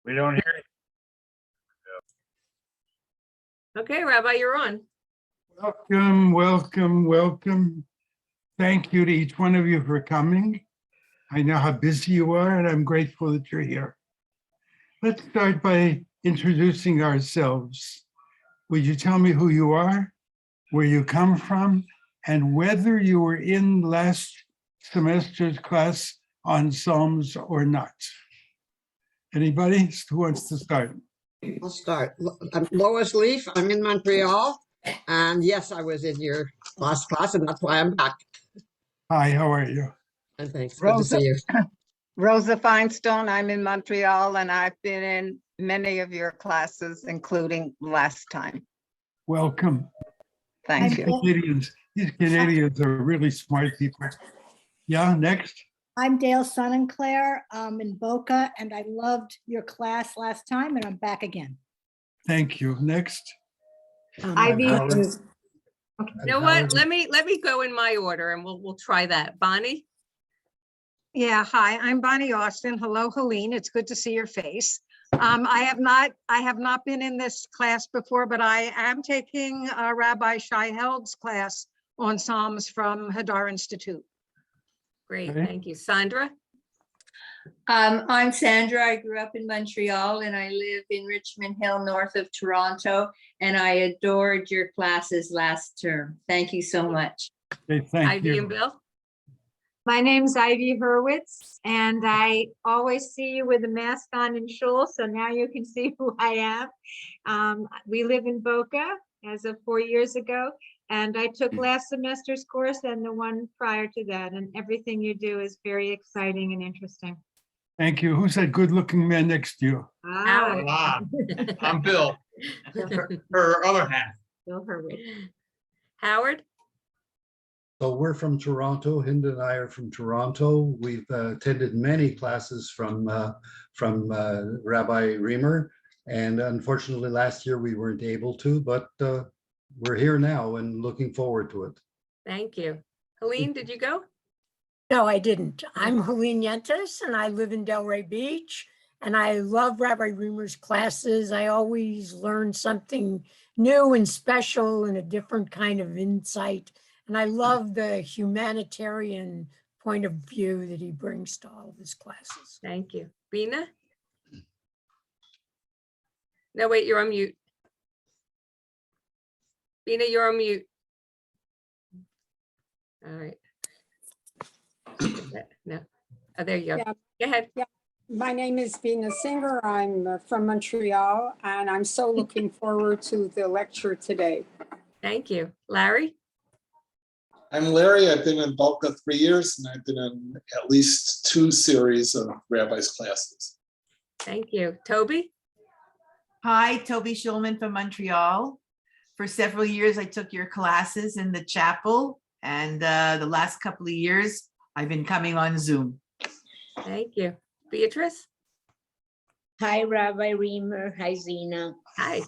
We don't hear you. Okay, Rabbi, you're on. Welcome, welcome, welcome. Thank you to each one of you for coming. I know how busy you are, and I'm grateful that you're here. Let's start by introducing ourselves. Would you tell me who you are, where you come from, and whether you were in last semester's class on Psalms or not? Anybody who wants to start? I'll start. I'm Lois Leaf. I'm in Montreal. And yes, I was in your last class, and that's why I'm back. Hi, how are you? And thanks. Good to see you. Rosa Feinstone, I'm in Montreal, and I've been in many of your classes, including last time. Welcome. Thank you. These Canadians are really smart people. Yeah, next. I'm Dale Sonnenclair. I'm in Boca, and I loved your class last time, and I'm back again. Thank you. Next. Ivy. You know what? Let me go in my order and we'll try that. Bonnie? Yeah, hi, I'm Bonnie Austin. Hello, Helene. It's good to see your face. I have not been in this class before, but I am taking Rabbi Shai Held's class on Psalms from Hadar Institute. Great, Okay. thank you. Sandra? I'm Sandra. I grew up in Montreal and I live in Richmond Hill, north of Toronto. And I adored your classes last term. Thank you so much. Okay, thank Ivy you. and Bill? My name's Ivy Hurwitz, and I always see you with a mask on in shul, so now you can see who I am. We live in Boca as of 4 years ago, and I took last semester's course and the one prior to that, and everything you do is very exciting and interesting. Thank you. Who's that good-looking man next to you? Howard. I'm Bill. Her other half. Bill Hurwitz. Howard? So we're from Toronto. Hinda and I are from Toronto. We've attended many classes from Rabbi Riemer. And unfortunately, last year we weren't able to, but we're here now and looking forward to it. Thank you. Helene, did you go? No, I didn't. I'm Helene Yentas and I live in Delray Beach. And I love Rabbi Riemer's classes. I always learn something new and special and a different kind of insight. And I love the humanitarian point of view that he brings to all of his classes. Thank you. Bina? No, wait, you're on mute. Bina, you're on mute. All right. No. Oh, there you go. Yeah. Go ahead. My name is Bina Singer. I'm from Montreal, and I'm so looking forward to the lecture today. Thank you. Larry? I'm Larry. I've been in Boca 3 years, and I've been in at least 2 series of Rabbi's classes. Thank you. Toby? Hi, Toby Schulman from Montreal. For several years, I took your classes in the chapel, and the last couple of years, I've been coming on Zoom. Thank you. Beatrice? Hi, Rabbi Riemer. Hi, Zena. Hi.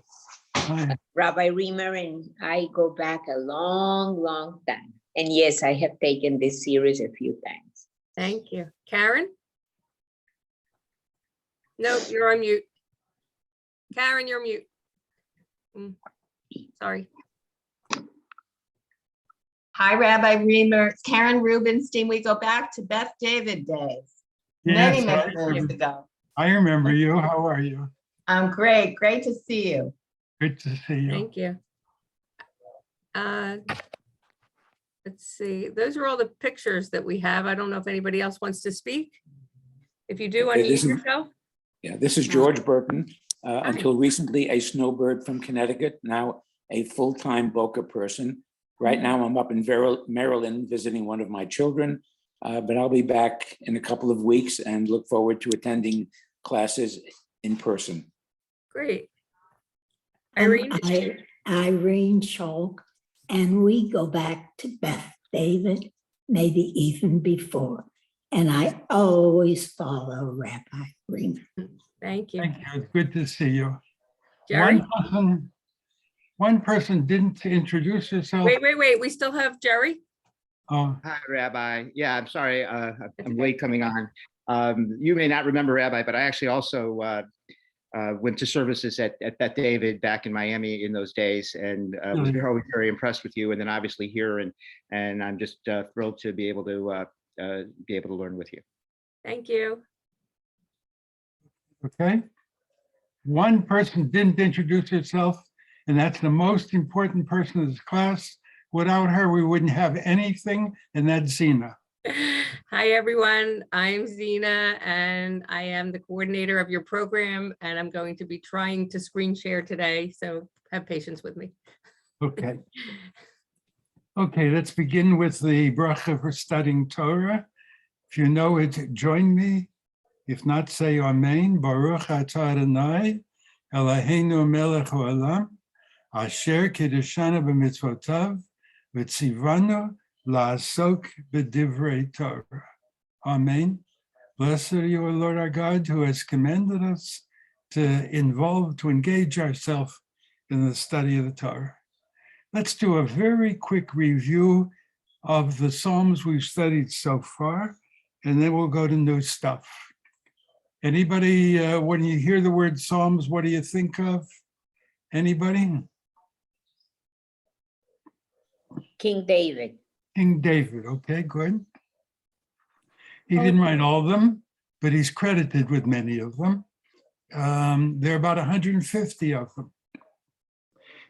Hi. Rabbi Riemer and I go back a long, long time. And yes, I have taken this series a few times. Thank you. Karen? Nope, you're on mute. Karen, you're mute. Sorry. Hi, Rabbi Riemer. It's Karen Rubenstein. We go back to Beth David days. Yes, Many years ago. I remember you. How are you? I'm great. Great to see you. Good to see you. Thank you. Let's see. Those are all the pictures that we have. I don't know if anybody else wants to speak. If you do, unmute yourself. Yeah, this is George Burton. Until recently, a snowbird from Connecticut, now a full-time Boca person. Right now, I'm up in Maryland visiting one of my children, but I'll be back in a couple of weeks and look forward to attending classes in person. Great. Irene? Irene Scholk, and we go back to Beth David, maybe even before. And I always follow Rabbi Riemer. Thank you. Thank you. It's good to see you. Jerry? One person didn't introduce herself. Wait. We still have Jerry. Oh. Hi, Rabbi. Yeah, I'm sorry. I'm late coming on. You may not remember Rabbi, but I actually also went to services at Beth David back in Miami in those days, and was always very impressed with you. And then obviously here, and I'm just thrilled to be able to learn with you. Thank you. Okay. One person didn't introduce herself, and that's the most important person in this class. Without her, we wouldn't have anything, and that's Zena. Hi, everyone. I'm Zena, and I am the coordinator of your program, and I'm going to be trying to screen share today, so have patience with me. Okay. Okay, let's begin with the bracha for studying Torah. If you know it, join me. If not, say Amen. Baruch atah Adonai, Eloheinu melech haolam, asher kiddushanu b'mitzvotav, v'tzivanu la'asok b'divrei Torah. Amen. Blessed are you, O Lord our God, who has commanded us to engage ourselves in the study of the Torah. Let's do a very quick review of the Psalms we've studied so far, and then we'll go to new stuff. Anybody, when you hear the word Psalms, what do you think of? Anybody? King David. King David, okay, good. He didn't write all of them, but he's credited with many of them. There are about 150 of them.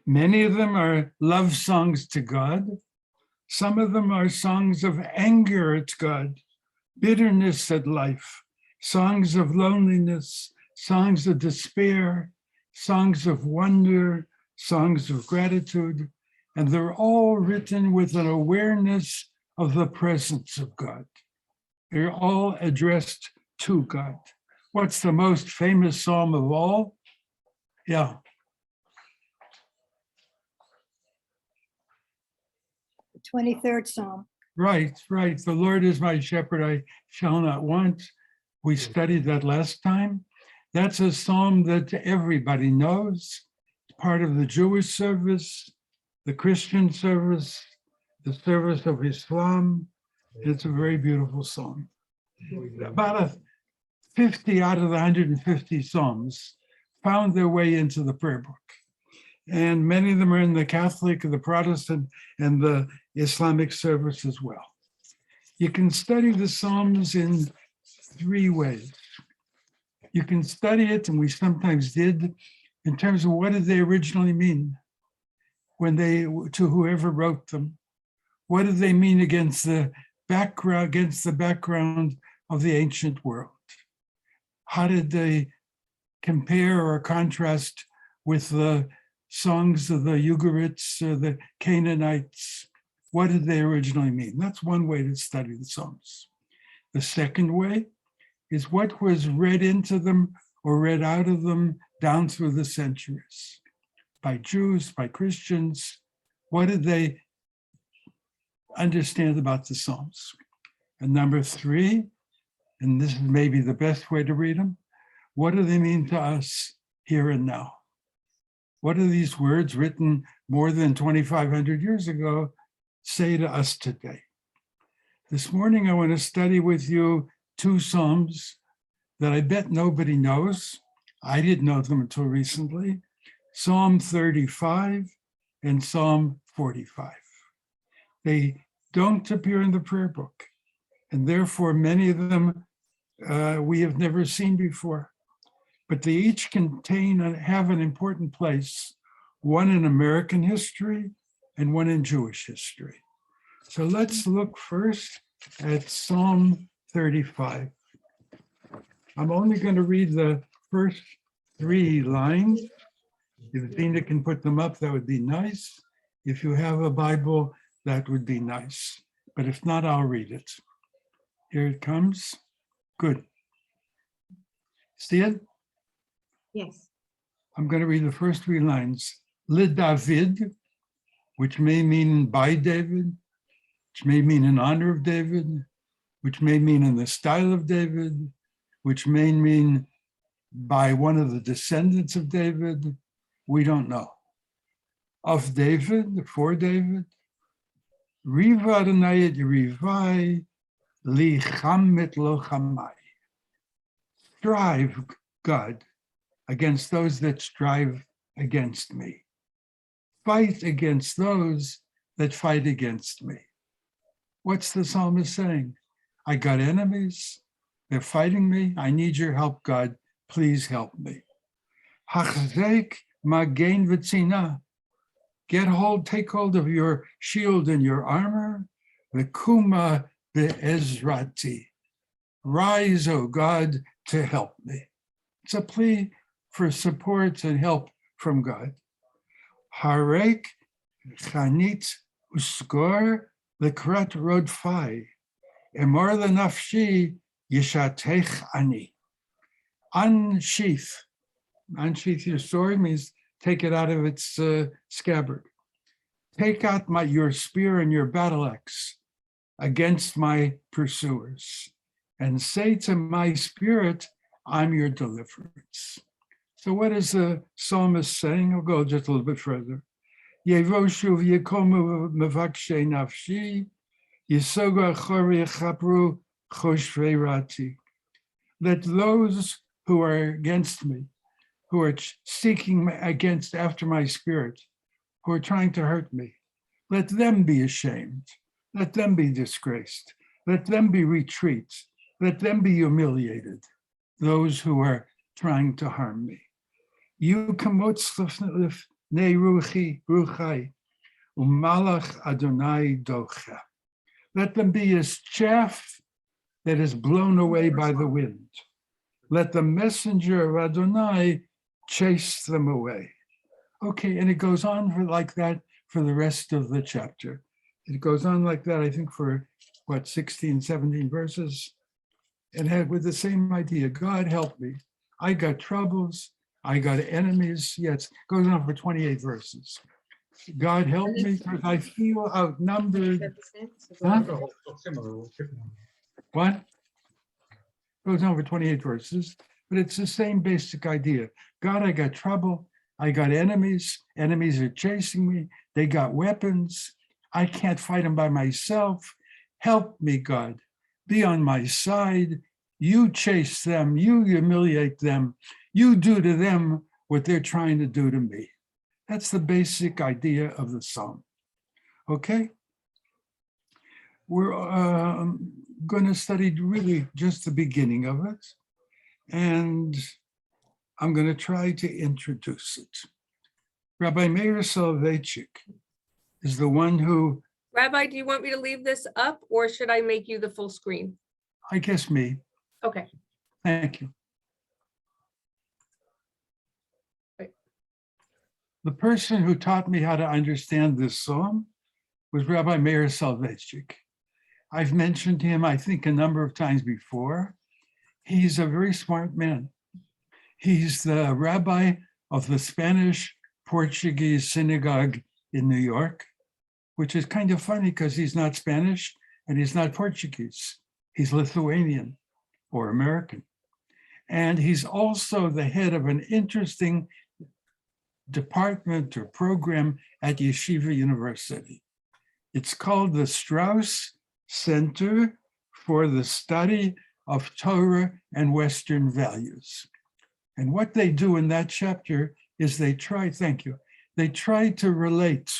Many of them are love songs to God. Some of them are songs of anger at God, bitterness at life, songs of loneliness, songs of despair, songs of wonder, songs of gratitude, and they're all written with an awareness of the presence of God. They're all addressed to God. What's the most famous psalm of all? Yeah. The 23rd Psalm. Right. The Lord is my shepherd, I shall not want. We studied that last time. That's a psalm that everybody knows. It's part of the Jewish service, the Christian service, the service of Islam. It's a very beautiful psalm. About 50 out of the 150 psalms found their way into the prayer book. And many of them are in the Catholic, the Protestant, and the Islamic service as well. You can study the Psalms in 3 ways. You can study it, and we sometimes did, in terms of what did they originally mean to whoever wrote them. What did they mean against the background of the ancient world? How did they compare or contrast with the songs of the Ugarites or the Canaanites? What did they originally mean? That's one way to study the Psalms. The second way is what was read into them or read out of them down through the centuries by Jews, by Christians. What did they understand about the Psalms? And number 3, and this is maybe the best way to read them, what do they mean to us here and now? What do these words written more than 2,500 years ago say to us today? This morning, I want to study with you 2 Psalms that I bet nobody knows. I didn't know them until recently. Psalm 35 and Psalm 45. They don't appear in the prayer book, and therefore many of them we have never seen before. But they each contain and have an important place, one in American history and one in Jewish history. So let's look first at Psalm 35. I'm only going to read the first 3 lines. If Dina can put them up, that would be nice. If you have a Bible, that would be nice. But if not, I'll read it. Here it comes. Good. See it? Yes. I'm going to read the first 3 lines. David, which may mean by David, which may mean in honor of David, which may mean in the style of David, which may mean by one of the descendants of David. We don't know. Of David, for David. Riva Adonai et Rivai, li chamet lo chamai. Strive, God, against those that strive against me. Fight against those that fight against me. What's the psalmist saying? I got enemies. They're fighting me. I need your help, God. Please help me. Hachzek magen v'tzina. Get hold, take hold of your shield and your armor. V'kuma be'ezrati. Rise, O God, to help me. It's a plea for support and help from God. Harek chanit uskor lekrat rodfai. Emor lenafshi yishatech ani. Unsheath. Unsheath your sword means take it out of its scabbard. Take out your spear and your battle axe against my pursuers, and say to my spirit, I'm your deliverance. So what is the psalmist saying? I'll go just a little bit further. Yevoshu v'yekomu mevakshe nafshi, yisogu achori yechapru choshvei rati. Let those who are against me, who are seeking against after my spirit, who are trying to hurt me, let them be ashamed. Let them be disgraced. Let them be retreat. Let them be humiliated. Those who are trying to harm me. You kamotz ne ruchai umalach Adonai docha. Let them be as chaff that is blown away by the wind. Let the messenger of Adonai chase them away. Okay, and it goes on like that for the rest of the chapter. It goes on like that, I think, for what, 16, 17 verses, and had with the same idea. God help me. I got troubles. I got enemies. Yes, it goes on for 28 verses. God help me because I feel outnumbered. Huh? What? Goes on for 28 verses, but it's the same basic idea. God, I got trouble. I got enemies. Enemies are chasing me. They got weapons. I can't fight them by myself. Help me, God. Be on my side. You chase them. You humiliate them. You do to them what they're trying to do to me. That's the basic idea of the psalm. Okay? We're going to study really just the beginning of it. And I'm going to try to introduce it. Rabbi Meir Soloveitchik is the one who... Rabbi, do you want me to leave this up or should I make you the full screen? I guess me. Okay. Thank you. The person who taught me how to understand this psalm was Rabbi Meir Soloveitchik. I've mentioned him, I think, a number of times before. He's a very smart man. He's the rabbi of the Spanish-Portuguese synagogue in New York, which is kind of funny because he's not Spanish and he's not Portuguese. He's Lithuanian or American. And he's also the head of an interesting department or program at Yeshiva University. It's called the Strauss Center for the Study of Torah and Western Values. And what they do in that chapter is they try, thank you, they try to relate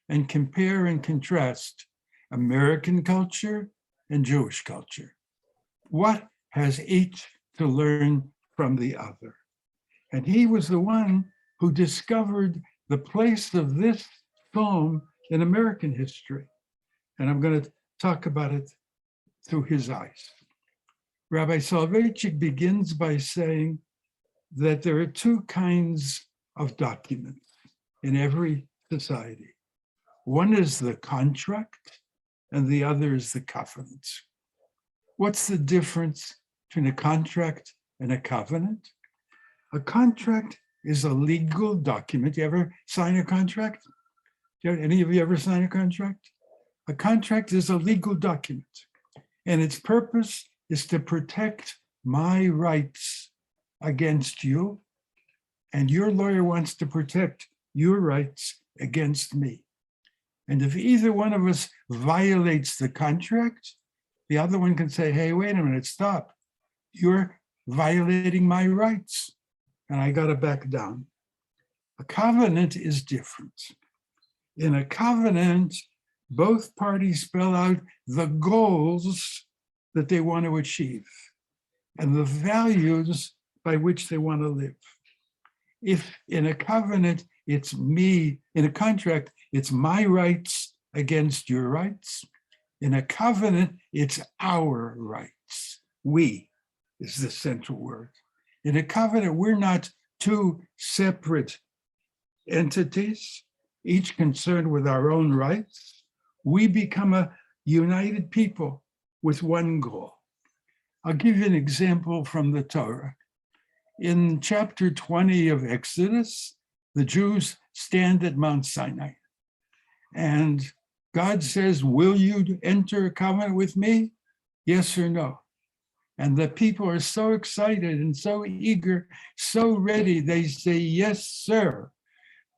and compare and contrast American culture and Jewish culture. What has each to learn from the other? And he was the one who discovered the place of this poem in American history. And I'm going to talk about it through his eyes. Rabbi Soloveitchik begins by saying that there are two kinds of documents in every society. One is the contract and the other is the covenant. What's the difference between a contract and a covenant? A contract is a legal document. You ever sign a contract? Any of you ever sign a contract? A contract is a legal document, and its purpose is to protect my rights against you, and your lawyer wants to protect your rights against me. And if either one of us violates the contract, the other one can say, hey, wait a minute, stop. You're violating my rights. and I got to back down. A covenant is different. In a covenant, both parties spell out the goals that they want to achieve and the values by which they want to live. If in a covenant, it's me, in a contract, it's my rights against your rights. In a covenant, it's our rights. We is the central word. In a covenant, we're not two separate entities, each concerned with our own rights. We become a united people with one goal. I'll give you an example from the Torah. In chapter 20 of Exodus, the Jews stand at Mount Sinai. And God says, will you enter a covenant with me? Yes or no? And the people are so excited and so eager, so ready. They say, yes, sir.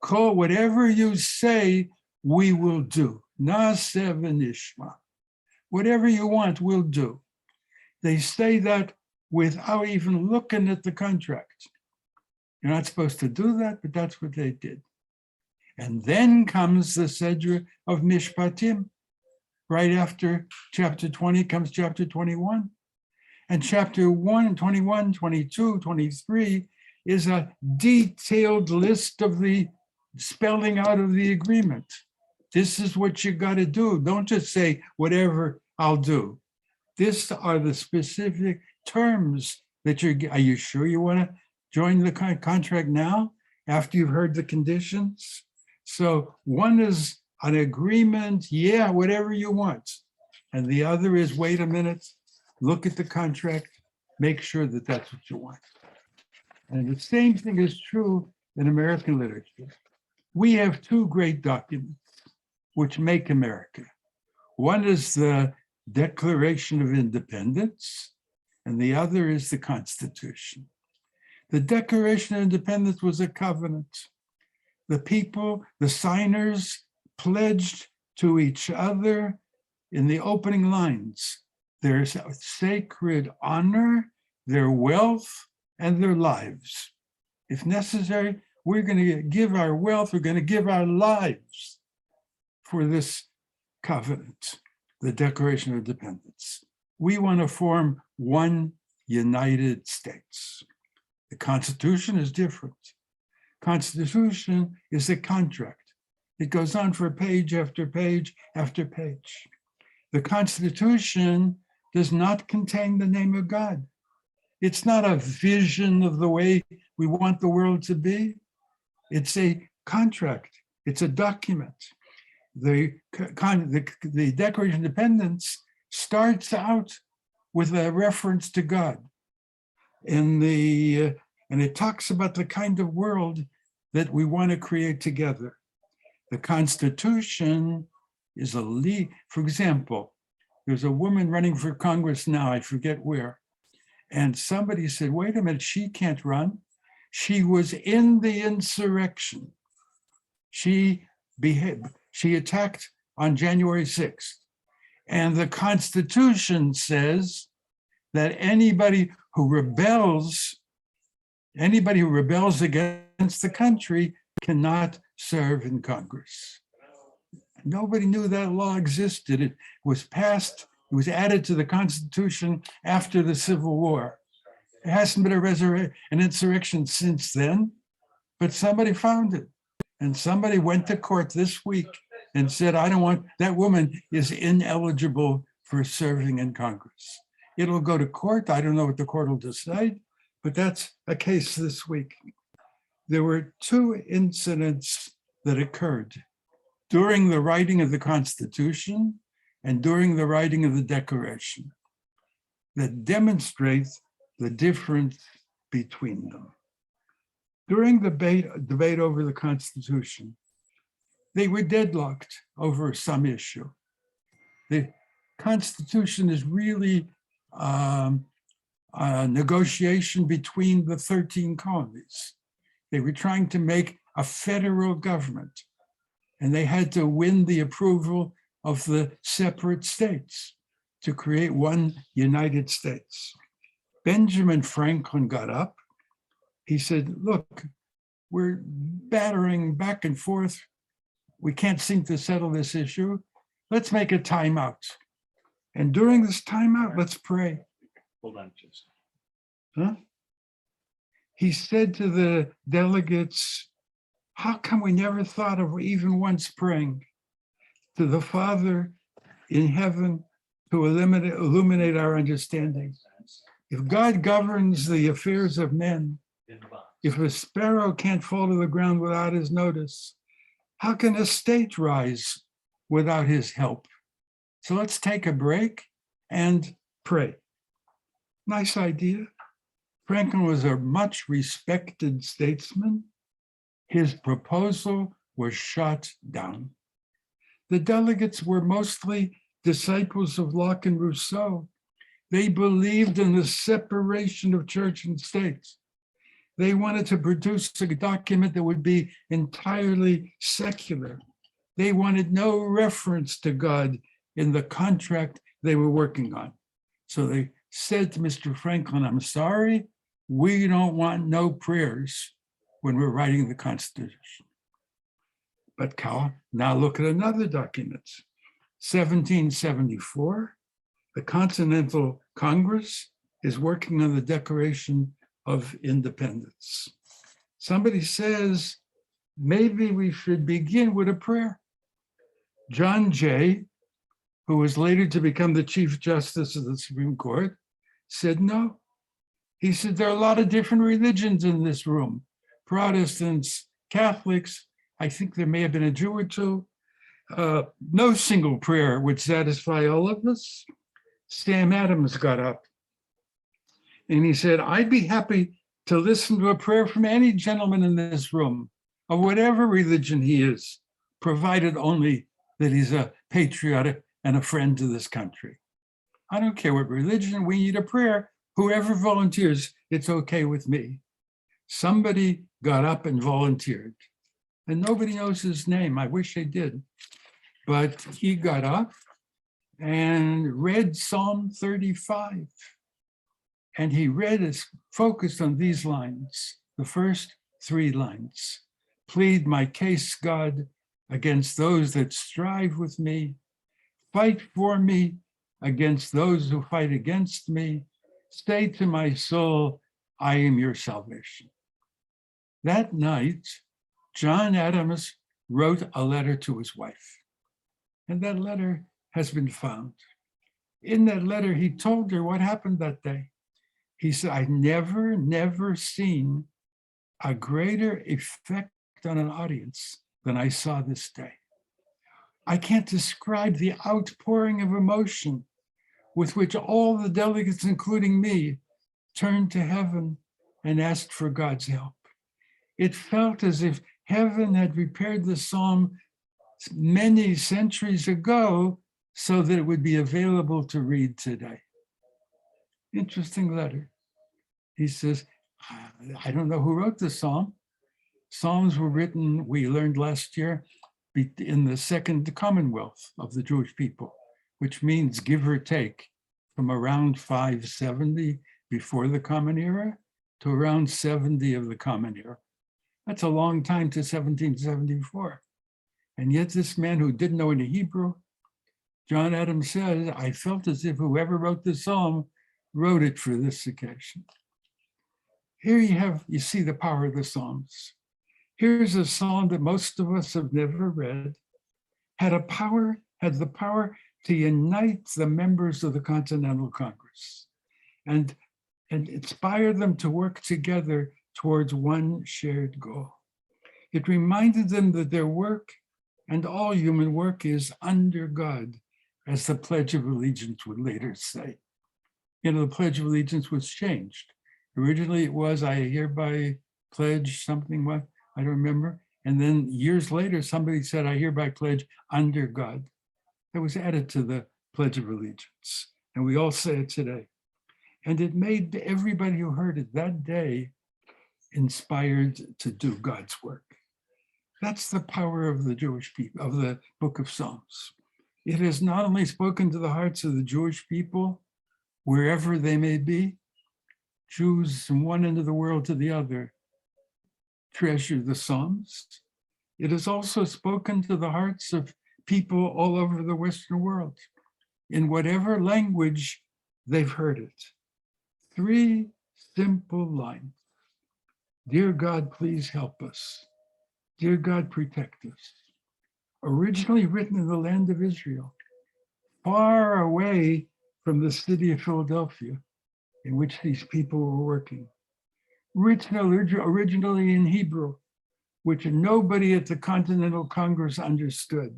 Call whatever you say, we will do. Naaseh v'nishma. Whatever you want, we'll do. They say that without even looking at the contract. You're not supposed to do that, but that's what they did. And then comes the Sedra of Mishpatim. Right after chapter 20 comes chapter 21. And chapter 1, 21, 22, 23 is a detailed list of the spelling out of the agreement. This is what you got to do. Don't just say, whatever, I'll do. These are the specific terms that are you sure you want to join the contract now after you've heard the conditions? So one is an agreement, yeah, whatever you want. And the other is, wait a minute, look at the contract, make sure that that's what you want. And the same thing is true in American literature. We have two great documents which make America. One is the Declaration of Independence, and the other is the Constitution. The Declaration of Independence was a covenant. The people, the signers, pledged to each other in the opening lines their sacred honor, their wealth, and their lives. If necessary, we're going to give our wealth, we're going to give our lives for this covenant, the Declaration of Independence. We want to form one United States. The Constitution is different. Constitution is a contract. It goes on for page after page after page. The Constitution does not contain the name of God. It's not a vision of the way we want the world to be. It's a contract. It's a document. The Declaration of Independence starts out with a reference to God. And it talks about the kind of world that we want to create together. The Constitution is a lead. For example, there's a woman running for Congress now, I forget where. And somebody said, wait a minute, she can't run. She was in the insurrection. She attacked on January 6th. And the Constitution says that anybody who rebels against the country cannot serve in Congress. Nobody knew that law existed. It was passed, it was added to the Constitution after the Civil War. It hasn't been an insurrection since then, but somebody found it. And somebody went to court this week and said, I don't want, that woman is ineligible for serving in Congress. It'll go to court. I don't know what the court will decide, but that's a case this week. There were two incidents that occurred during the writing of the Constitution and during the writing of the Declaration that demonstrate the difference between them. During the debate over the Constitution, they were deadlocked over some issue. The Constitution is really a negotiation between the 13 colonies. They were trying to make a federal government, and they had to win the approval of the separate states to create one United States. Benjamin Franklin got up. he said, look, we're battering back and forth. We can't seem to settle this issue. Let's make a timeout. And during this timeout, let's pray. Hold on just. Huh? He said to the delegates, how come we never thought of even once praying to the Father in heaven to illuminate our understanding? If God governs the affairs of men, if a sparrow can't fall to the ground without his notice, how can a state rise without his help? So let's take a break and pray. Nice idea. Franklin was a much respected statesman. His proposal was shot down. The delegates were mostly disciples of Locke and Rousseau. They believed in the separation of church and state. They wanted to produce a document that would be entirely secular. They wanted no reference to God in the contract they were working on. So they said to Mr. Franklin, I'm sorry, we don't want no prayers when we're writing the Constitution. But Cal, now look at another document. 1774, the Continental Congress is working on the Declaration of Independence. Somebody says, maybe we should begin with a prayer. John Jay, who was later to become the Chief Justice of the Supreme Court, said no. He said, there are a lot of different religions in this room. Protestants, Catholics, I think there may have been a Jew or two. No single prayer would satisfy all of us. Sam Adams got up and he said, I'd be happy to listen to a prayer from any gentleman in this room, of whatever religion he is, provided only that he's a patriotic and a friend to this country. I don't care what religion, we need a prayer. Whoever volunteers, it's okay with me. Somebody got up and volunteered, and nobody knows his name. I wish they did. But he got up and read Psalm 35. And he read is focused on these lines, the first 3 lines. Plead my case, God, against those that strive with me. Fight for me against those who fight against me. Say to my soul, I am your salvation. That night, John Adams wrote a letter to his wife. And that letter has been found. In that letter, he told her what happened that day. He said, I've never seen a greater effect on an audience than I saw this day. I can't describe the outpouring of emotion with which all the delegates, including me, turned to heaven and asked for God's help. It felt as if heaven had prepared the psalm many centuries ago so that it would be available to read today. Interesting letter. He says, I don't know who wrote the psalm. Psalms were written, we learned last year, in the Second Commonwealth of the Jewish people, which means give or take from around 570 before the Common Era to around 70 of the Common Era. That's a long time to 1774. And yet this man who didn't know any Hebrew, John Adams says, I felt as if whoever wrote the psalm wrote it for this occasion. Here you see the power of the Psalms. Here's a psalm that most of us have never read, had the power to unite the members of the Continental Congress and inspire them to work together towards one shared goal. It reminded them that their work and all human work is under God, as the Pledge of Allegiance would later say. You know, the Pledge of Allegiance was changed. Originally it was, I hereby pledge something, what, I don't remember. And then years later, somebody said, I hereby pledge under God. That was added to the Pledge of Allegiance. And we all say it today. And it made everybody who heard it that day inspired to do God's work. That's the power of the Jewish people, of the book of Psalms. It has not only spoken to the hearts of the Jewish people, wherever they may be, Jews from one end of the world to the other, treasure the Psalms. It has also spoken to the hearts of people all over the Western world, in whatever language they've heard it. 3 simple lines. Dear God, please help us. Dear God, protect us. Originally written in the land of Israel, far away from the city of Philadelphia, in which these people were working. Originally in Hebrew, which nobody at the Continental Congress understood.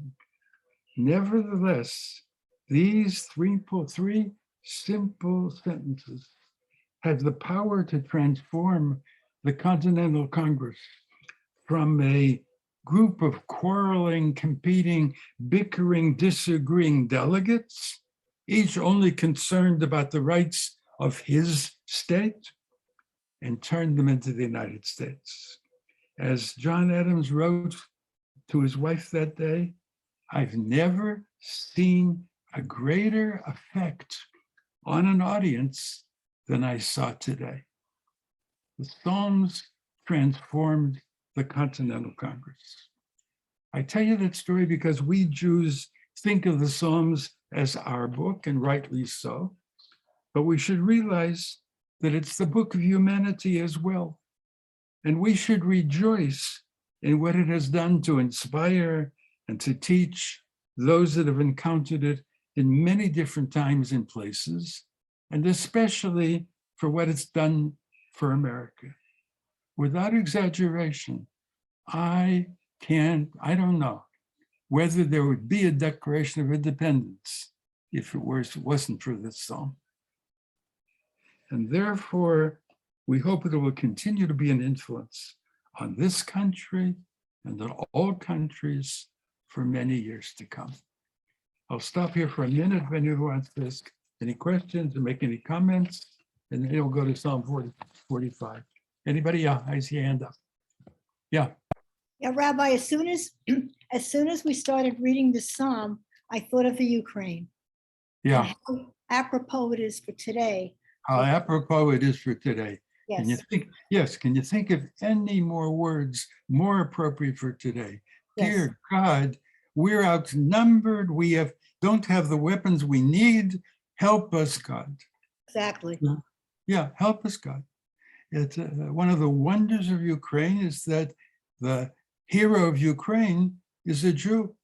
Nevertheless, these 3 simple sentences had the power to transform the Continental Congress from a group of quarreling, competing, bickering, disagreeing delegates, each only concerned about the rights of his state, and turned them into the United States. As John Adams wrote to his wife that day, I've never seen a greater effect on an audience than I saw today. The Psalms transformed the Continental Congress. I tell you that story because we Jews think of the Psalms as our book, and rightly so, but we should realize that it's the book of humanity as well. And we should rejoice in what it has done to inspire and to teach those that have encountered it in many different times and places, and especially for what it's done for America. Without exaggeration, I don't know whether there would be a Declaration of Independence if it wasn't for this song. And therefore, we hope that it will continue to be an influence on this country and on all countries for many years to come. I'll stop here for a minute if anyone wants to ask any questions or make any comments, and then we'll go to Psalm 45. Anybody? Yeah, I see a hand up. Yeah. Yeah, Rabbi, as soon as we started reading the Psalm, I thought of the Ukraine. Yeah. And how apropos it is for today. How apropos it is for today. Yes. Can you think of any more words more appropriate for today? Yes. Dear God, we're outnumbered. We don't have the weapons we need. Help us, God. Exactly. Yeah, help us, God. It's one of the wonders of Ukraine is that the hero of Ukraine is a Jew.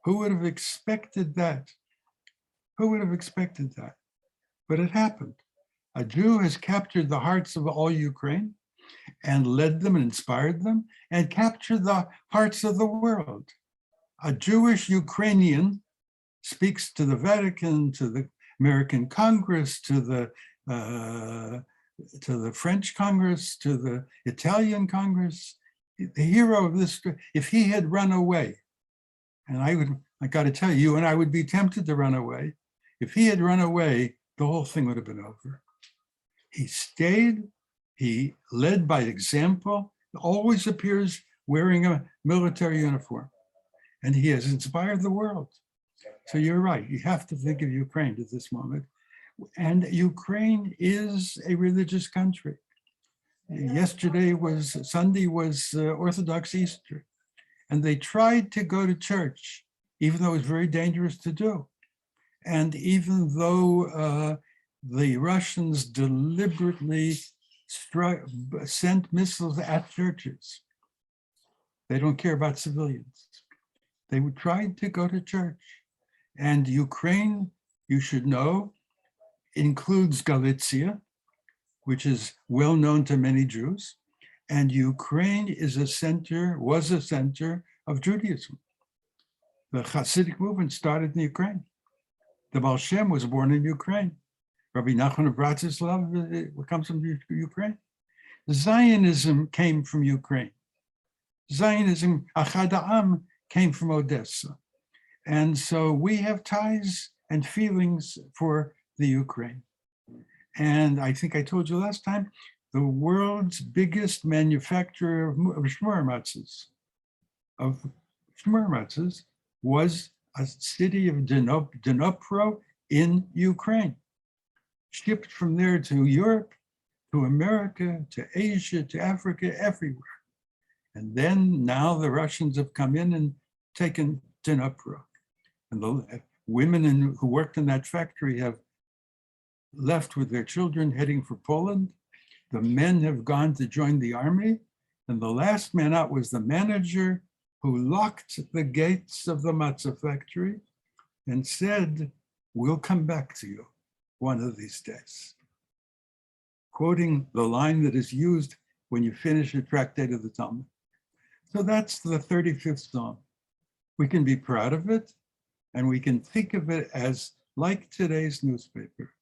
Who would have expected that? Who would have expected that? But it happened. A Jew has captured the hearts of all Ukraine and led them and inspired them and captured the hearts of the world. A Jewish Ukrainian speaks to the Vatican, to the American Congress, to the French Congress, to the Italian Congress. The hero of this, if he had run away, and I got to tell you and I would be tempted to run away. If he had run away, the whole thing would have been over. He stayed, he led by example, always appears wearing a military uniform, and he has inspired the world. So you're right, you have to think of Ukraine at this moment. And Ukraine is a religious country. Sunday was Orthodox Easter, and they tried to go to church, even though it was very dangerous to do. And even though the Russians deliberately sent missiles at churches, they don't care about civilians. They tried to go to church. And Ukraine, you should know, includes Galicia, which is well known to many Jews. And Ukraine was a center of Judaism. The Hasidic movement started in Ukraine. The Baal Shem was born in Ukraine. Rabbi Nachman of Bratislav comes from Ukraine. Zionism came from Ukraine. Zionism, Achad Ha'am, came from Odessa. And so we have ties and feelings for the Ukraine. And I think I told you last time, the world's biggest manufacturer of shmur matzahs was a city of Dnipro in Ukraine. Shipped from there to Europe, to America, to Asia, to Africa, everywhere. And then now the Russians have come in and taken Dnipro. And the women who worked in that factory have left with their children heading for Poland. The men have gone to join the army. And the last man out was the manager who locked the gates of the matzah factory and said, "We'll come back to you one of these days." Quoting the line that is used when you finish a tractate of the Talmud. So that's the 35th Psalm. We can be proud of it, and we can think of it as like today's newspaper,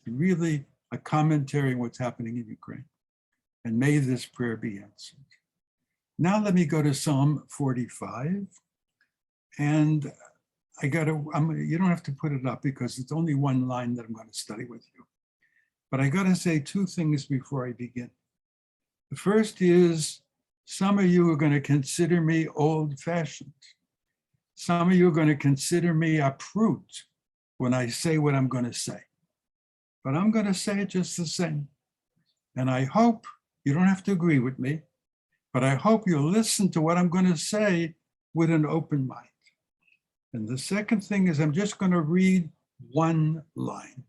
really a commentary on what's happening in Ukraine. And may this prayer be answered. Now let me go to Psalm 45. And you don't have to put it up because it's only one line that I'm going to study with you. But I got to say two things before I begin. The first is, some of you are going to consider me old-fashioned. Some of you are going to consider me a prude when I say what I'm going to say. But I'm going to say it just the same. And I hope you don't have to agree with me, but I hope you'll listen to what I'm going to say with an open mind. And the second thing is, I'm just going to read one line.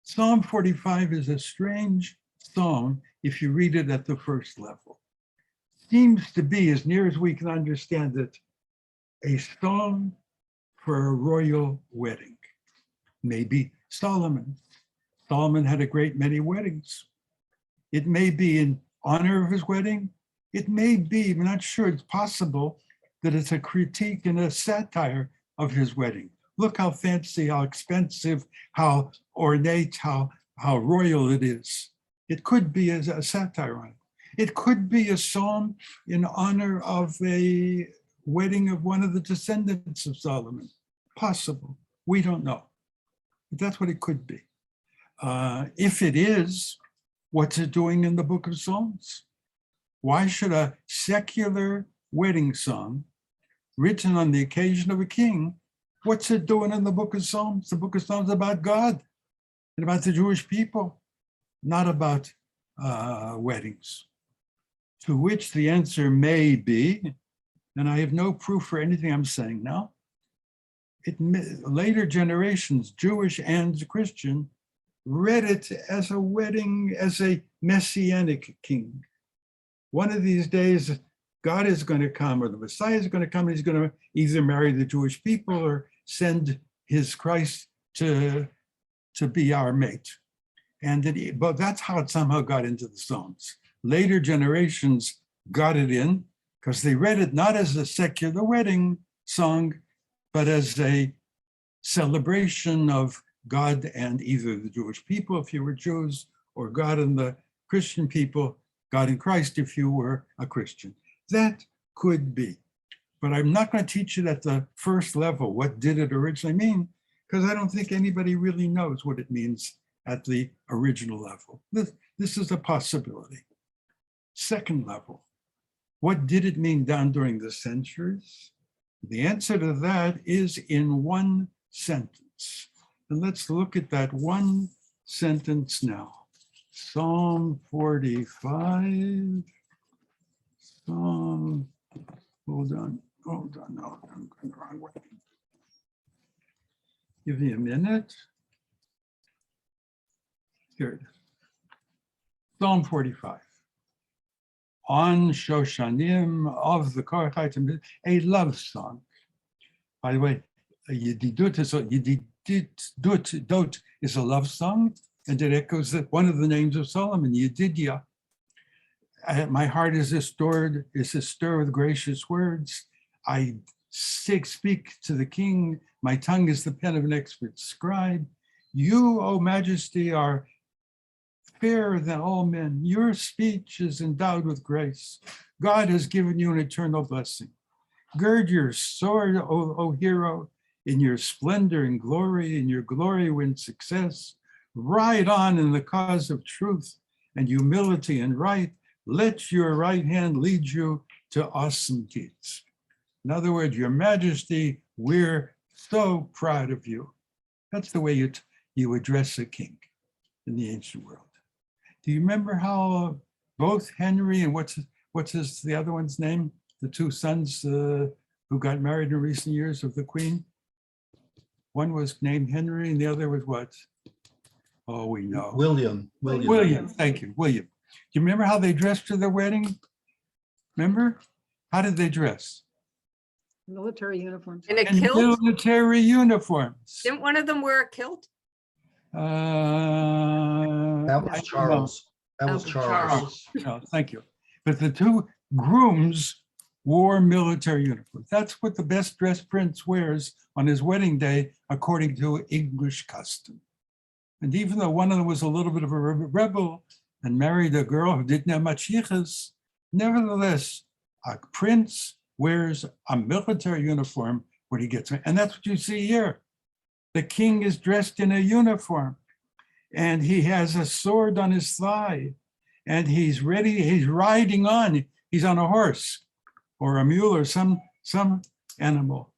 Psalm 45 is a strange psalm if you read it at the first level. Seems to be, as near as we can understand it, a psalm for a royal wedding. Maybe Solomon. Solomon had a great many weddings. It may be in honor of his wedding. It may be, I'm not sure, it's possible that it's a critique and a satire of his wedding. Look how fancy, how expensive, how ornate, how royal it is. It could be a satire on it. It could be a psalm in honor of a wedding of one of the descendants of Solomon. Possible. We don't know. But that's what it could be. If it is, what's it doing in the book of Psalms? Why should a secular wedding song written on the occasion of a king, what's it doing in the book of Psalms? The book of Psalms is about God and about the Jewish people, not about weddings. To which the answer may be, and I have no proof for anything I'm saying now, later generations, Jewish and Christian, read it as a wedding, as a messianic king. One of these days, God is going to come, or the Messiah is going to come, and he's going to either marry the Jewish people or send his Christ to be our mate. But that's how it somehow got into the Psalms. Later generations got it in because they read it not as a secular wedding song, but as a celebration of God and either the Jewish people, if you were Jews, or God and the Christian people, God in Christ, if you were a Christian. That could be. But I'm not going to teach it at the first level. What did it originally mean? Because I don't think anybody really knows what it means at the original level. This is a possibility. Second level, what did it mean down during the centuries? The answer to that is in one sentence. And let's look at that one sentence now. Psalm 45. Hold on, no, I'm going the wrong way. Give me a minute. Here it is. Psalm 45. On Shoshanim of the Korachites, a love song. By the way, Yedidut is a love song, and it echoes one of the names of Solomon, Yedidia. My heart is astir with gracious words. I speak to the king. My tongue is the pen of an expert scribe. You, O Majesty, are fairer than all men. Your speech is endowed with grace. God has given you an eternal blessing. Gird your sword, O hero, in your splendor and glory. In your glory win success. Ride on in the cause of truth and humility and right. Let your right hand lead you to awesome deeds. In other words, Your Majesty, we're so proud of you. That's the way you address a king in the ancient world. Do you remember how both Henry and what's the other one's name? The two sons who got married in recent years of the Queen? One was named Henry and the other was what? Oh, we know. William. William, thank you, William. Do you remember how they dressed for their wedding? Remember? How did they dress? Military uniforms. In a In kilt? military uniforms. Didn't one of them wear a kilt? That That was Charles. That was Oh, Charles. Thank you. But the two grooms wore military uniforms. That's what the best dressed prince wears on his wedding day, according to English custom. And even though one of them was a little bit of a rebel and married a girl who didn't have much yichus, nevertheless, a prince wears a military uniform when he gets, and that's what you see here. The king is dressed in a uniform and he has a sword on his thigh and he's ready, he's riding on, he's on a horse or a mule or some animal.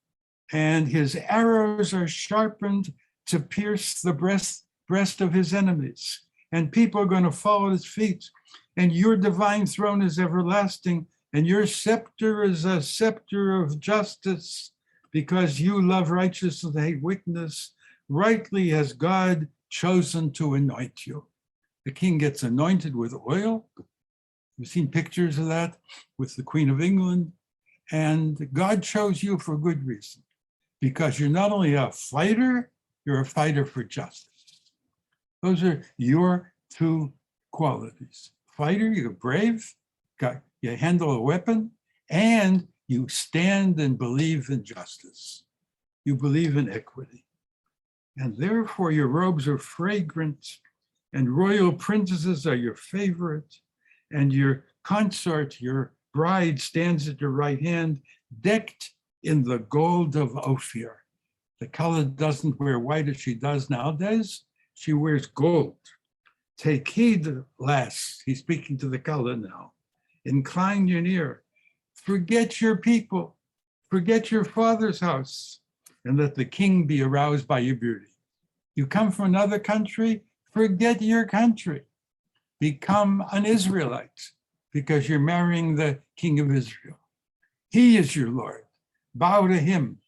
And his arrows are sharpened to pierce the breast of his enemies. And people are going to follow his feet. And your divine throne is everlasting. And your scepter is a scepter of justice, because you love righteousness and hate wickedness. Rightly has God chosen to anoint you. The king gets anointed with oil. We've seen pictures of that with the Queen of England. And God chose you for good reason, because you're not only a fighter, you're a fighter for justice. Those are your two qualities. Fighter, you're brave, you handle a weapon, and you stand and believe in justice. You believe in equity. And therefore your robes are fragrant, and royal princesses are your favorite, and your consort, your bride, stands at your right hand, decked in the gold of Ophir. The color doesn't wear white as she does nowadays. She wears gold. Take heed, lass. He's speaking to the color now. Incline your ear. Forget your people. Forget your father's house, and let the king be aroused by your beauty. You come from another country, forget your country. Become an Israelite, because you're marrying the king of Israel. He is your Lord. Bow to him.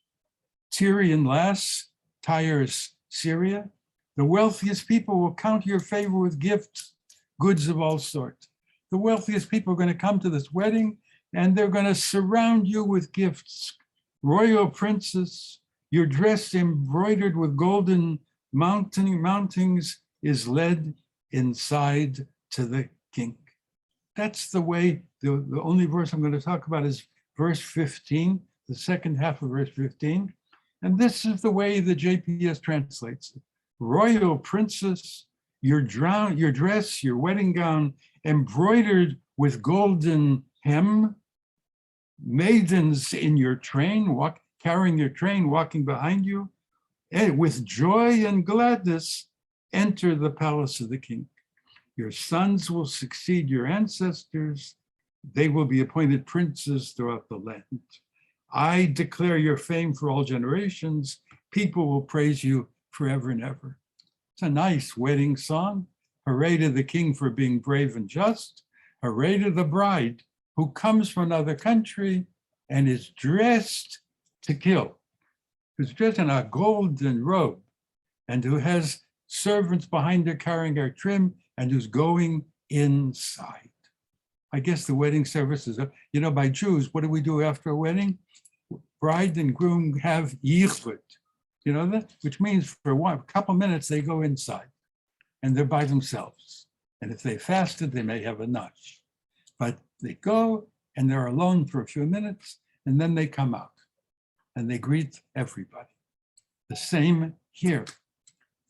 Tyrian lass, Tyre's Syria. The wealthiest people will count your favor with gifts, goods of all sorts. The wealthiest people are going to come to this wedding, and they're going to surround you with gifts. Royal princess, your dress embroidered with golden mountings is led inside to the king. That's the way, the only verse I'm going to talk about is verse 15, the second half of verse 15. And this is the way the JPS translates it. Royal princess, your dress, your wedding gown, embroidered with golden hem, maidens in your train, carrying your train, walking behind you, and with joy and gladness, enter the palace of the king. Your sons will succeed your ancestors. They will be appointed princes throughout the land. I declare your fame for all generations. People will praise you forever and ever. It's a nice wedding song. Hooray to the king for being brave and just. Hooray to the bride who comes from another country and is dressed to kill, who's dressed in a golden robe, and who has servants behind her carrying her trim, and who's going inside. I guess the wedding service is, by Jews, what do we do after a wedding? Bride and groom have yichud, you know that? Which means for a couple minutes, they go inside and they're by themselves. And if they fasted, they may have enough. But they go and they're alone for a few minutes, and then they come out and they greet everybody. The same here.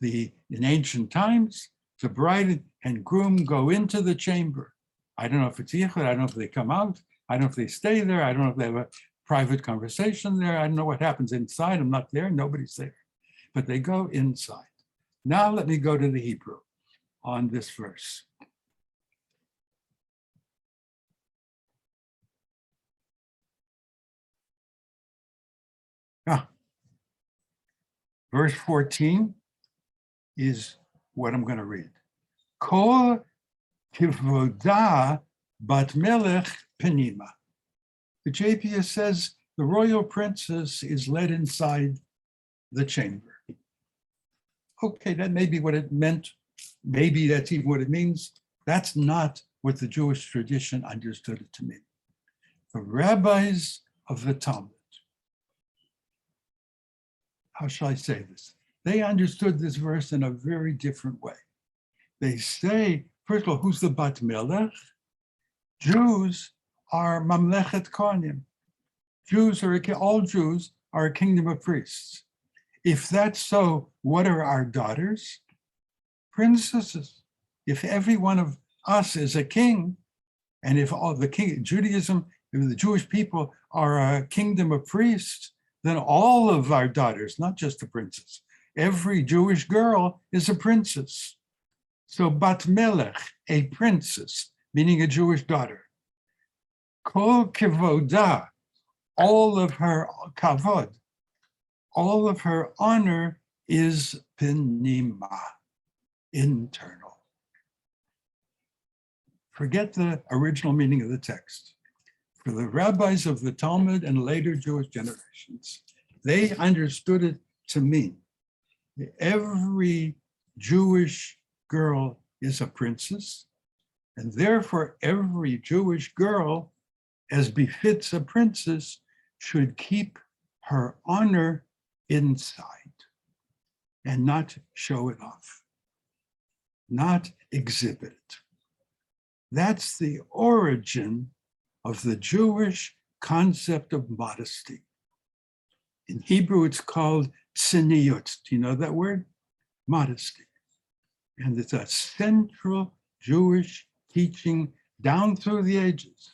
In ancient times, the bride and groom go into the chamber. I don't know if it's yichud, I don't know if they come out, I don't know if they stay there, I don't know if they have a private conversation there, I don't know what happens inside, I'm not there, nobody's there. But they go inside. Now let me go to the Hebrew on this verse. Verse 14 is what I'm going to read. Kol kivoda Bat Melech Penima. The JPS says the royal princess is led inside the chamber. Okay, that may be what it meant. Maybe that's even what it means. That's not what the Jewish tradition understood it to mean. The rabbis of the Talmud, how shall I say this? They understood this verse in a very different way. They say, first of all, who's the Bat Melech? Jews are Mamlechet Kohanim. All Jews are a kingdom of priests. If that's so, what are our daughters? Princesses. If every one of us is a king, and if all the king, Judaism, if the Jewish people are a kingdom of priests, then all of our daughters, not just the princess, every Jewish girl is a princess. So Bat Melech, a princess, meaning a Jewish daughter. Kol kevoda, all of her kavod, all of her honor is penima, internal. Forget the original meaning of the text. For the rabbis of the Talmud and later Jewish generations, they understood it to mean that every Jewish girl is a princess, and therefore every Jewish girl, as befits a princess, should keep her honor inside and not show it off, not exhibit it. That's the origin of the Jewish concept of modesty. In Hebrew, it's called tzniut. Do you know that word? Modesty. And it's a central Jewish teaching down through the ages.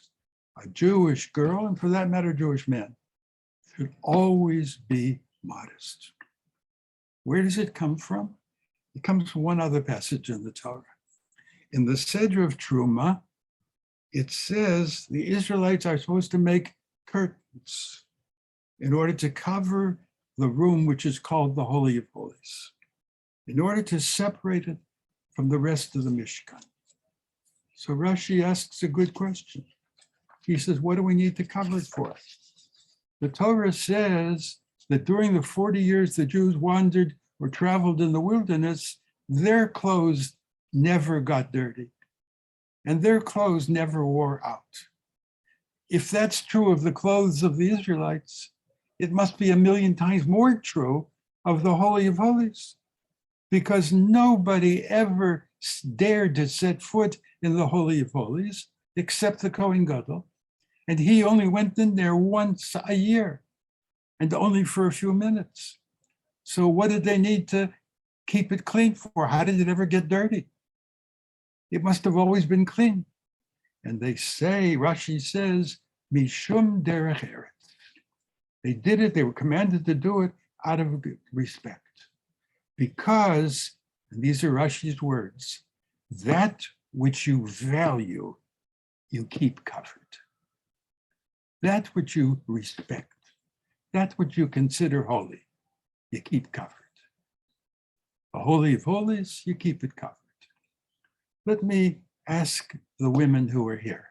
A Jewish girl, and for that matter, Jewish man, should always be modest. Where does it come from? It comes from one other passage in the Torah. In the Seder of Truma, it says the Israelites are supposed to make curtains in order to cover the room which is called the Holy of Holies, in order to separate it from the rest of the Mishkan. So Rashi asks a good question. He says, what do we need to cover it for? The Torah says that during the 40 years the Jews wandered or traveled in the wilderness, their clothes never got dirty, and their clothes never wore out. If that's true of the clothes of the Israelites, it must be 1,000,000 times more true of the Holy of Holies, because nobody ever dared to set foot in the Holy of Holies except the Kohen Gadol, and he only went in there once a year, and only for a few minutes. So what did they need to keep it clean for? How did it ever get dirty? It must have always been clean. And they say, Rashi says, Mishum derech eretz. They did it, they were commanded to do it out of respect. Because, and these are Rashi's words, that which you value, you keep covered. That which you respect, that which you consider holy, you keep covered. The Holy of Holies, you keep it covered. Let me ask the women who are here.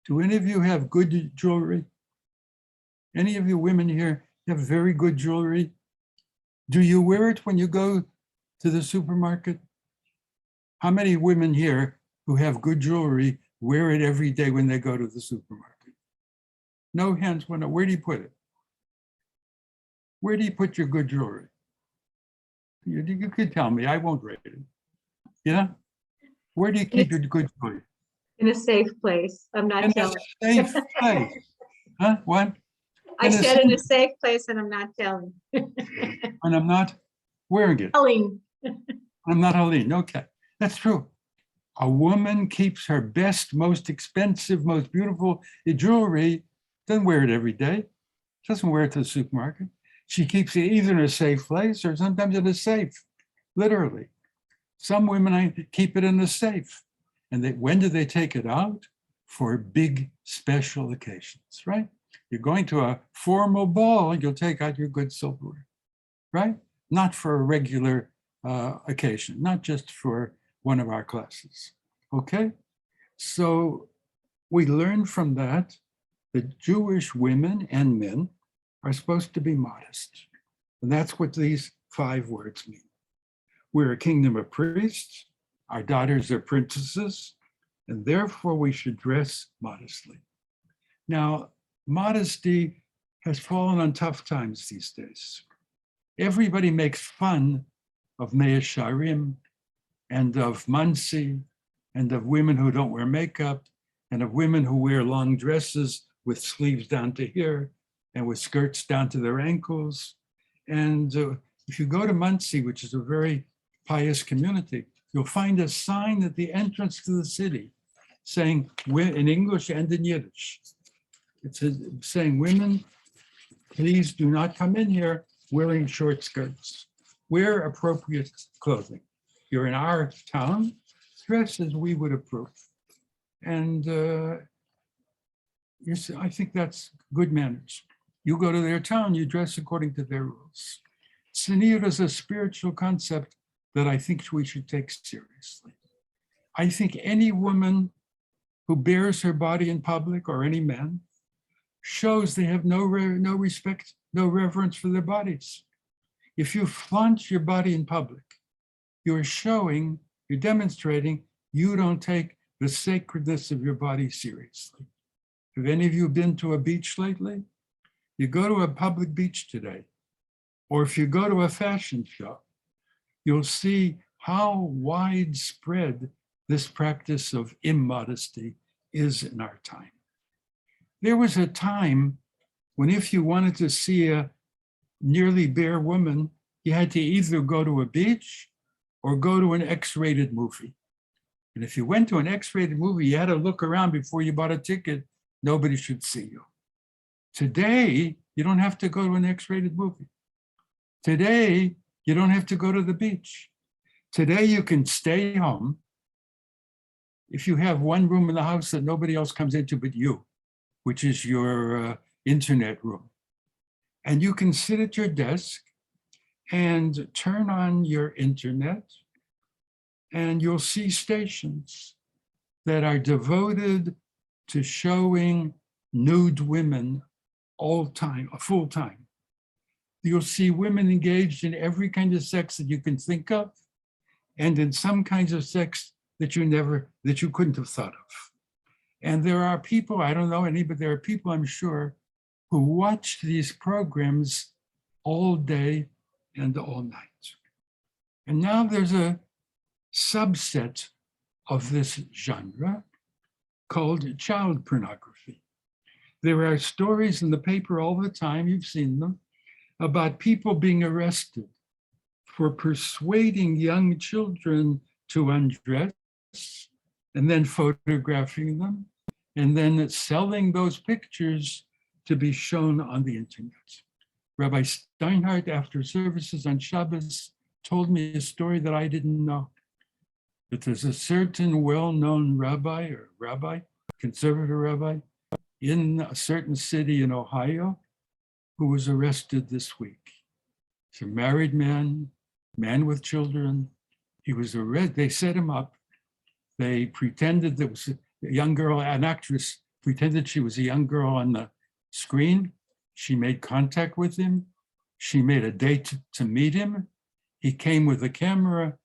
Do any of you have good jewelry? Any of you women here have very good jewelry? Do you wear it when you go to the supermarket? How many women here who have good jewelry wear it every day when they go to the supermarket? No hands went up. Where do you put it? Where do you put your good jewelry? You could tell me, I won't rate it. Yeah? Where do you keep your good jewelry? In a safe place. I'm not In a telling. safe place. Huh? What? I In a said in a safe- safe place and I'm not telling. And I'm not wearing it. Telling. I'm not Helene. Okay, that's true. A woman keeps her best, most expensive, most beautiful jewelry, doesn't wear it every day, doesn't wear it to the supermarket. She keeps it either in a safe place or sometimes in a safe, literally. Some women keep it in a safe. And when do they take it out? For big special occasions, right? You're going to a formal ball, you'll take out your good silverware, right? Not for a regular occasion, not just for one of our classes, okay? So We learn from that Jewish women and men are supposed to be modest. And that's what these 5 words mean. We're a kingdom of priests, our daughters are princesses, and therefore we should dress modestly. Now, modesty has fallen on tough times these days. Everybody makes fun of Mea Sharim and of Muncie and of women who don't wear makeup and of women who wear long dresses with sleeves down to here and with skirts down to their ankles. And if you go to Muncie, which is a very pious community, you'll find a sign at the entrance to the city saying, in English and in Yiddish, it's saying, women, please do not come in here wearing short skirts. Wear appropriate clothing. You're in our town, dress as we would approve. And I think that's good manners. You go to their town, you dress according to their rules. Tzniut is a spiritual concept that I think we should take seriously. I think any woman who bears her body in public, or any man, shows they have no respect, no reverence for their bodies. If you flaunt your body in public, you're demonstrating you don't take the sacredness of your body seriously. Have any of you been to a beach lately? You go to a public beach today, or if you go to a fashion show, you'll see how widespread this practice of immodesty is in our time. There was a time when if you wanted to see a nearly bare woman, you had to either go to a beach or go to an X-rated movie. And if you went to an X-rated movie, you had to look around before you bought a ticket. Nobody should see you. Today, you don't have to go to an X-rated movie. Today, you don't have to go to the beach. Today, you can stay home if you have one room in the house that nobody else comes into but you, which is your internet room. And you can sit at your desk and turn on your internet, and you'll see stations that are devoted to showing nude women all time, full time. You'll see women engaged in every kind of sex that you can think of, and in some kinds of sex that you couldn't have thought of. And there are people, I don't know any, but there are people I'm sure who watch these programs all day and all night. And now there's a subset of this genre called child pornography. There are stories in the paper all the time, you've seen them, about people being arrested for persuading young children to undress and then photographing them and then selling those pictures to be shown on the internet. Rabbi Steinhardt, after services on Shabbos, told me a story that I didn't know. That there's a certain well-known rabbi, conservative rabbi, in a certain city in Ohio, who was arrested this week. He's a married man with children. He was arrested, they set him up. They pretended there was a young girl, an actress pretended she was a young girl on the screen. She made contact with him. She made a date to meet him. He came with a camera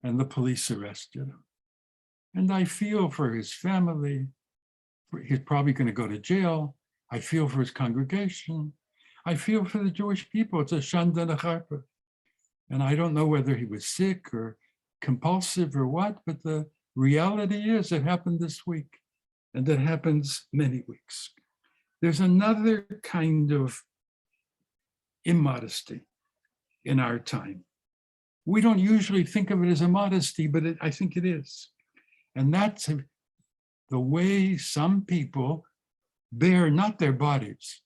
and the police arrested him. And I feel for his family. He's probably going to go to jail. I feel for his congregation. I feel for the Jewish people. It's a shanda necharpa. And I don't know whether he was sick or compulsive or what, but the reality is it happened this week, and it happens many weeks. There's another kind of immodesty in our time. We don't usually think of it as a modesty, but I think it is. And that's the way some people bear not their bodies,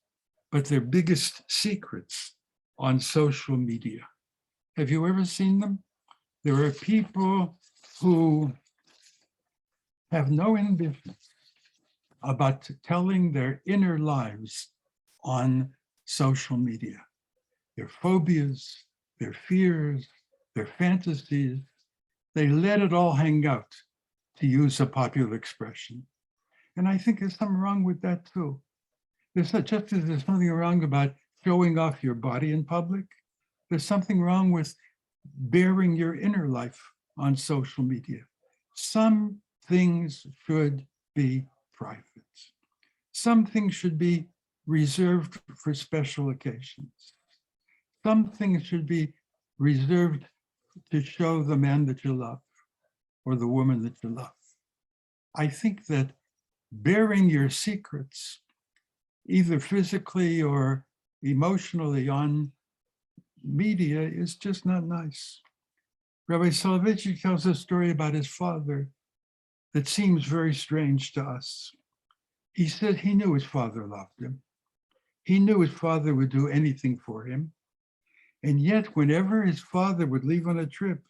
but their biggest secrets on social media. Have you ever seen them? There are people who have no ambition about telling their inner lives on social media. Their phobias, their fears, their fantasies, they let it all hang out, to use a popular expression. And I think there's something wrong with that too. Just as there's something wrong about showing off your body in public, there's something wrong with bearing your inner life on social media. Some things should be private. Some things should be reserved for special occasions. Some things should be reserved to show the man that you love or the woman that you love. I think that bearing your secrets, either physically or emotionally on media, is just not nice. Rabbi Soloveitchik tells a story about his father that seems very strange to us. He said he knew his father loved him. He knew his father would do anything for him. And yet, whenever his father would leave on a trip,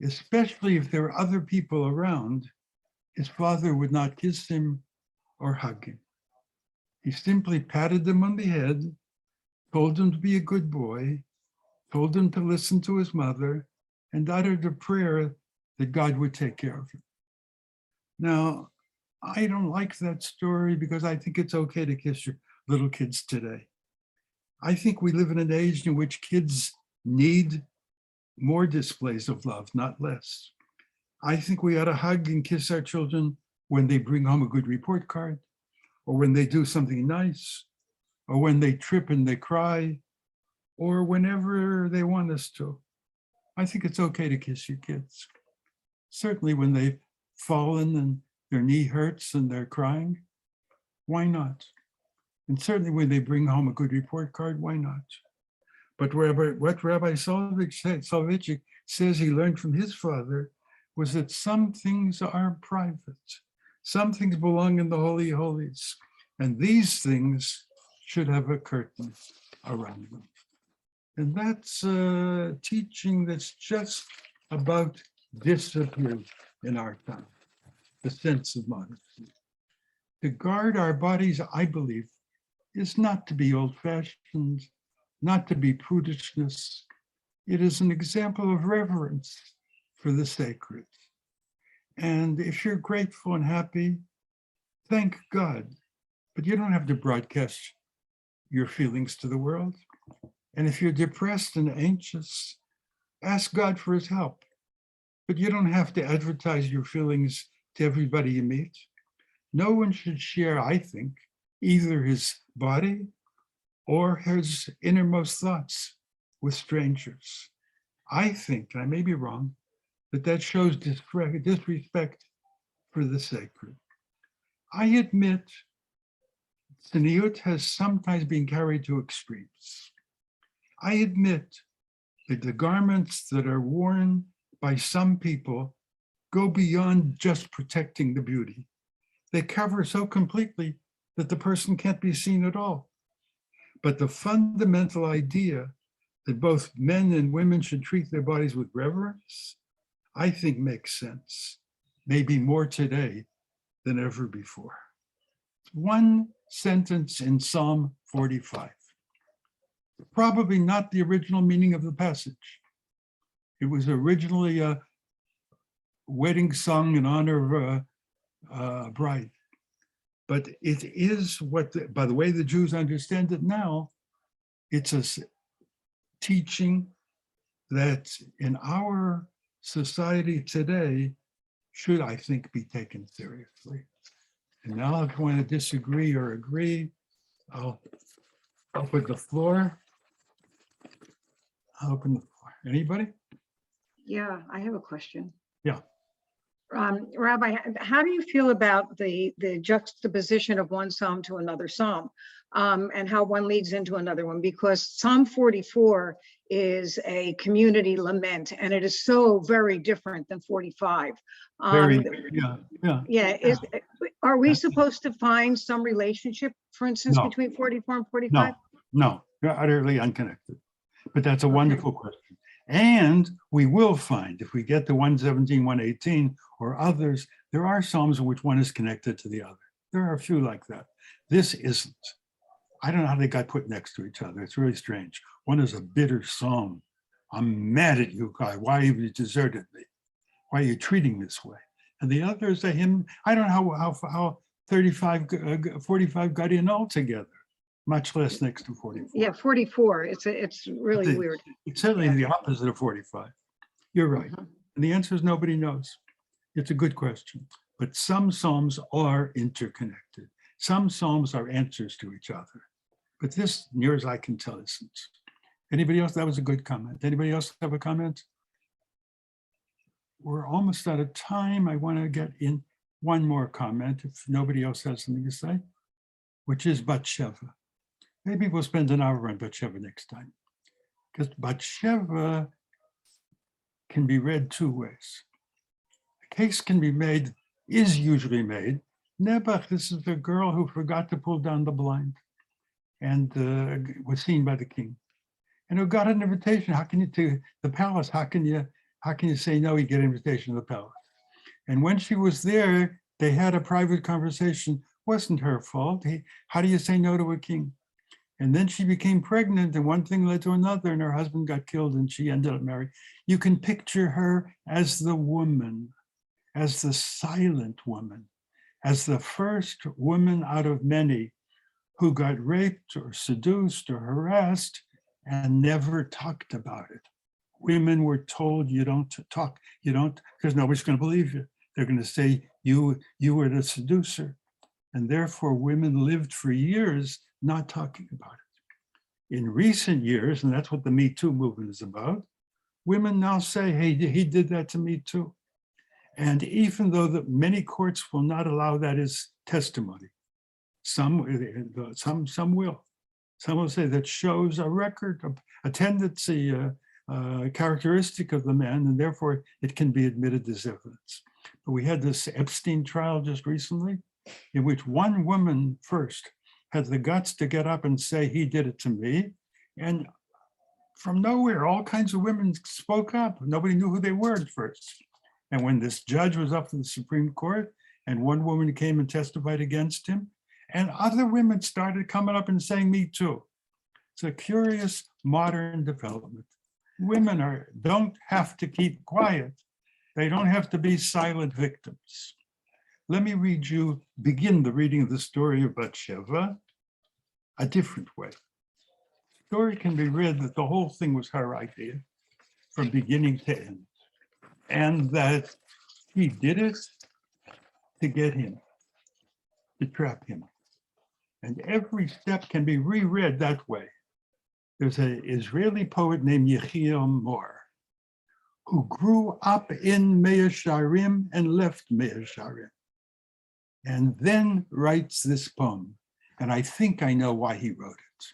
especially if there were other people around, his father would not kiss him or hug him. He simply patted him on the head, told him to be a good boy, told him to listen to his mother, and uttered a prayer that God would take care of him. Now, I don't like that story because I think it's okay to kiss your little kids today. I think we live in an age in which kids need more displays of love, not less. I think we ought to hug and kiss our children when they bring home a good report card, or when they do something nice, or when they trip and they cry, or whenever they want us to. I think it's okay to kiss your kids. Certainly when they've fallen and their knee hurts and they're crying, why not? And certainly when they bring home a good report card, why not? But what Rabbi Soloveitchik says he learned from his father was that some things are private. Some things belong in the Holy of Holies. And these things should have a curtain around them. And that's a teaching that's just about disappeared in our time, the sense of modesty. To guard our bodies, I believe, is not to be old-fashioned, not to be prudishness. It is an example of reverence for the sacred. And if you're grateful and happy, thank God. But you don't have to broadcast your feelings to the world. And if you're depressed and anxious, ask God for his help. But you don't have to advertise your feelings to everybody you meet. No one should share, I think, either his body or his innermost thoughts with strangers. I think, and I may be wrong, that shows disrespect for the sacred. I admit tzniut has sometimes been carried to extremes. I admit that the garments that are worn by some people go beyond just protecting the beauty. They cover so completely that the person can't be seen at all. But the fundamental idea that both men and women should treat their bodies with reverence, I think makes sense, maybe more today than ever before. One sentence in Psalm 45, probably not the original meaning of the passage. It was originally a wedding song in honor of a bride. But it is what, by the way the Jews understand it now, it's a teaching that in our society today should, I think, be taken seriously. And now if you want to disagree or agree, I'll open the floor. I'll open the floor. Anybody? Yeah, I have a question. Yeah. Rabbi, how do you feel about the juxtaposition of one psalm to another psalm, and how one leads into another one? Because Psalm 44 is a community lament, and it is so very different than 45. Yeah. Are we supposed to find some relationship, for instance, No. between 44 and 45? No, they're utterly unconnected. But that's a wonderful question. And we will find, if we get to 117, 118, or others, there are psalms in which one is connected to the other. There are a few like that. This isn't. I don't know how they got put next to each other. It's really strange. One is a bitter psalm. I'm mad at you, God. Why have you deserted me? Why are you treating me this way? And the other is a hymn. I don't know how 45 got in altogether, much less next to 44. Yeah, 44. It's really But weird. It's certainly Yeah. the opposite of 45. You're right. And the answer is nobody knows. It's a good question. But some psalms are interconnected. Some psalms are answers to each other. But this, near as I can tell, isn't. Anybody else? That was a good comment. Anybody else have a comment? We're almost out of time. I want to get in one more comment if nobody else has something to say, which is Bathsheba. Maybe we'll spend an hour on Bathsheba next time, because Bathsheba can be read two ways. A case can be made, is usually made. Nebuch, this is the girl who forgot to pull down the blind and was seen by the king, and who got an invitation. How can you to the palace? How can you say no? You get an invitation to the palace. And when she was there, they had a private conversation. Wasn't her fault. How do you say no to a king? And then she became pregnant, and one thing led to another, and her husband got killed, and she ended up married. You can picture her as the woman, as the silent woman, as the first woman out of many who got raped or seduced or harassed and never talked about it. Women were told, you don't talk, you don't, because nobody's going to believe you. They're going to say you were the seducer. And therefore women lived for years not talking about it. In recent years, and that's what the Me Too movement is about, women now say, hey, he did that to me too. And even though many courts will not allow that as testimony, some will. Some will say that shows a record, a tendency, a characteristic of the man, and therefore it can be admitted as evidence. But we had this Epstein trial just recently, in which one woman first had the guts to get up and say, he did it to me. And from nowhere, all kinds of women spoke up. Nobody knew who they were at first. And when this judge was up in the Supreme Court, and one woman came and testified against him, and other women started coming up and saying, me too. It's a curious modern development. Women don't have to keep quiet. They don't have to be silent victims. Let me begin the reading of the story of Bathsheba a different way. The story can be read that the whole thing was her idea from beginning to end, and that he did it to get him, to trap him. And every step can be reread that way. There's an Israeli poet named Yechiel Mor, who grew up in Mea Sharim and left Mea Sharim, and then writes this poem. And I think I know why he wrote it.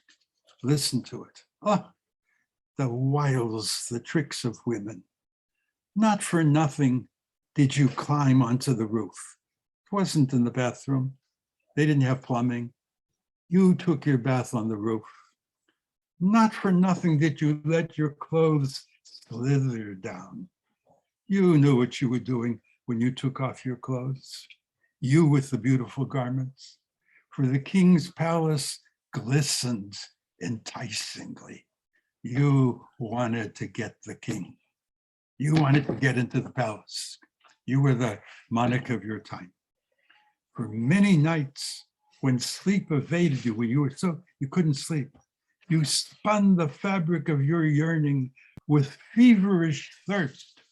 Listen to it. Oh, the wiles, the tricks of women. Not for nothing did you climb onto the roof. It wasn't in the bathroom. They didn't have plumbing. You took your bath on the roof. Not for nothing did you let your clothes slither down. You knew what you were doing when you took off your clothes. You with the beautiful garments. For the king's palace glistened enticingly. You wanted to get the king. You wanted to get into the palace. You were the monarch of your time. For many nights, when sleep evaded you, when you couldn't sleep, you spun the fabric of your yearning with feverish thirst.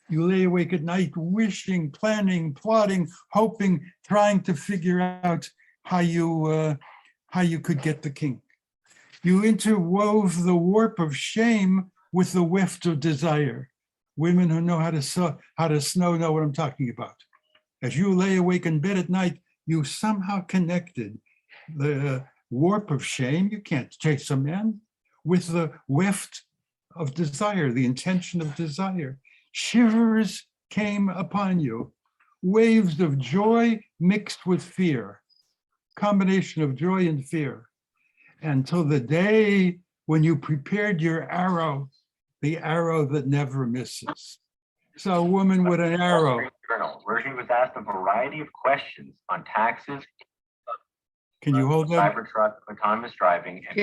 You lay awake at night, wishing, planning, plotting, hoping, trying to figure out how you could get the king. You interwove the warp of shame with the weft of desire. Women who know how to snow know what I'm talking about. As you lay awake in bed at night, you somehow connected the warp of shame, you can't chase a man, with the weft of desire, the intention of desire. Shivers came upon you, waves of joy mixed with fear, combination of joy and fear, until the day when you prepared your arrow, the arrow that never misses. So a woman with an arrow. Journal, where she was asked a variety of questions on taxes, Can you hold that? Cybertruck, autonomous driving, and